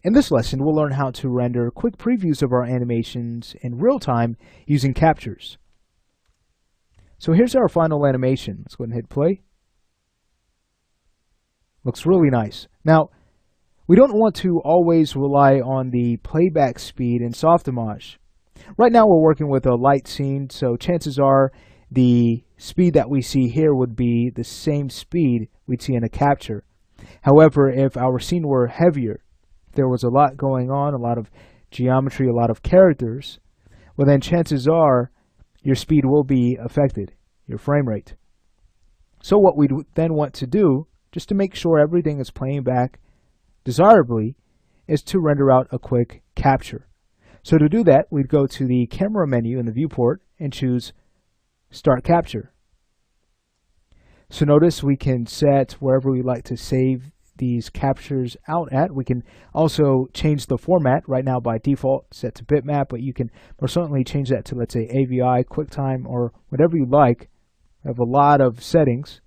In this lesson, we'll learn how to render quick previews of our animations in real time using captures. So here's our final animation. Let's go ahead and hit play. Looks really nice. Now, we don't want to always rely on the playback speed in Softimage. Right now we're working with a light scene, so chances are the speed that we see here would be the same speed we'd see in a capture. However, if our scene were heavier, there was a lot going on, a lot of geometry, a lot of characters, well then chances are your speed will be affected, your frame rate. So what we then want to do, just to make sure everything is playing back desirably, is to render out a quick capture. So to do that, we'd go to the camera menu in the viewport and choose Start Capture. So notice we can set wherever we like to save these captures out at. We can also change the format. Right now by default set to bitmap, but you can most certainly change that to, let's say, AVI, QuickTime, or whatever you like. We have a lot of settings.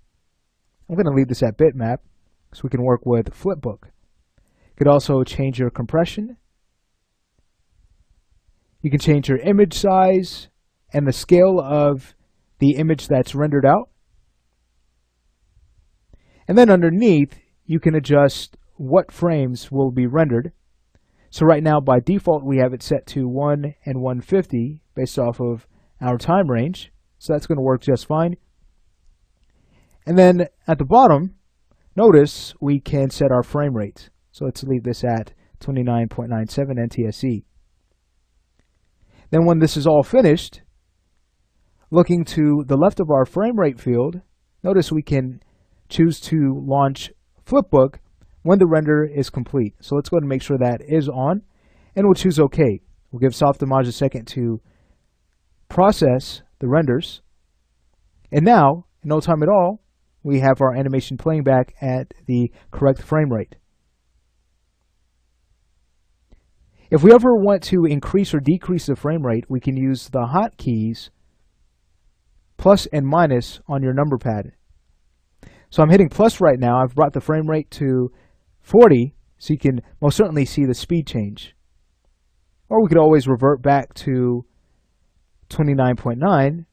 I'm going to leave this at bitmap so we can work with flipbook. You could also change your compression. You can change your image size and the scale of the image that's rendered out. And then underneath, you can adjust what frames will be rendered. So right now, by default, we have it set to 1 and 150 based off of our time range. So that's going to work just fine. And then at the bottom, notice we can set our frame rate. So let's leave this at 29.97 NTSC. Then when this is all finished, looking to the left of our frame rate field, notice we can choose to launch flipbook when the render is complete. So let's go ahead and make sure that is on, and we'll choose OK. We'll give Softimage a second to process the renders. And now, in no time at all, we have our animation playing back at the correct frame rate. If we ever want to increase or decrease the frame rate, we can use the hotkeys plus and minus on your number pad. So I'm hitting plus right now. I've brought the frame rate to 40, so you can most certainly see the speed change. Or we could always revert back to 29.9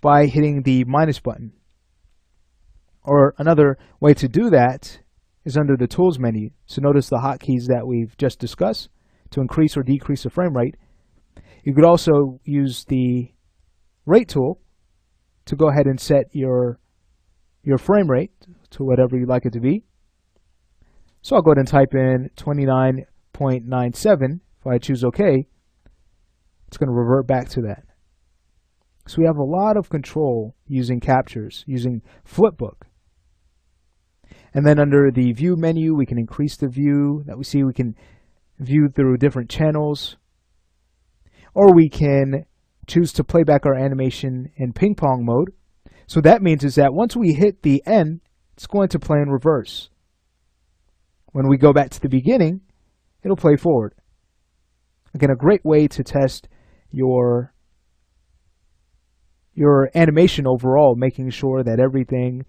by hitting the minus button. Or another way to do that is under the Tools menu. So notice the hotkeys that we've just discussed to increase or decrease the frame rate. You could also use the Rate tool to go ahead and set your frame rate to whatever you'd like it to be. So I'll go ahead and type in 29.97. If I choose OK, it's going to revert back to that. So we have a lot of control using captures, using flipbook. And then under the View menu, we can increase the view that we see. We can view through different channels. Or we can choose to play back our animation in ping pong mode. So that means is that once we hit the end, it's going to play in reverse. When we go back to the beginning, it'll play forward. Again, a great way to test your animation overall, making sure that everything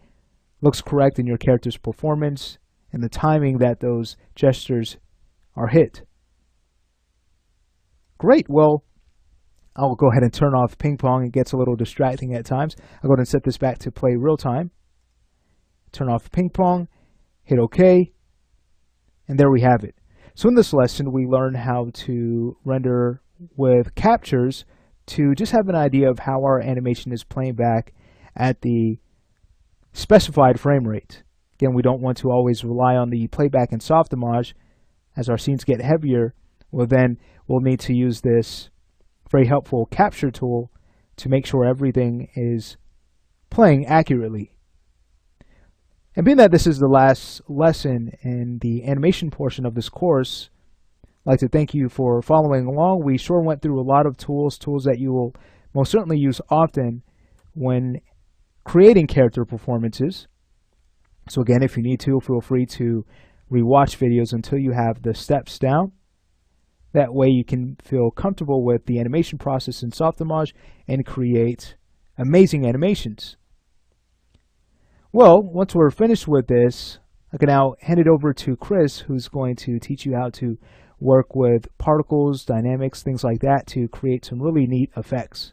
looks correct in your character's performance and the timing that those gestures are hit. Great. Well, I'll go ahead and turn off ping pong. It gets a little distracting at times. I'll go ahead and set this back to play real time. Turn off ping pong, hit OK, and there we have it. So in this lesson, we learned how to render with captures to just have an idea of how our animation is playing back at the specified frame rate. Again, we don't want to always rely on the playback in Softimage. As our scenes get heavier, well then we'll need to use this very helpful capture tool to make sure everything is playing accurately. And being that this is the last lesson in the animation portion of this course, I'd like to thank you for following along. We sure went through a lot of tools that you will most certainly use often when creating character performances. So again, if you need to, feel free to rewatch videos until you have the steps down. That way you can feel comfortable with the animation process in Softimage and create amazing animations. Well, once we're finished with this, I can now hand it over to Chris, who's going to teach you how to work with particles, dynamics, things like that to create some really neat effects.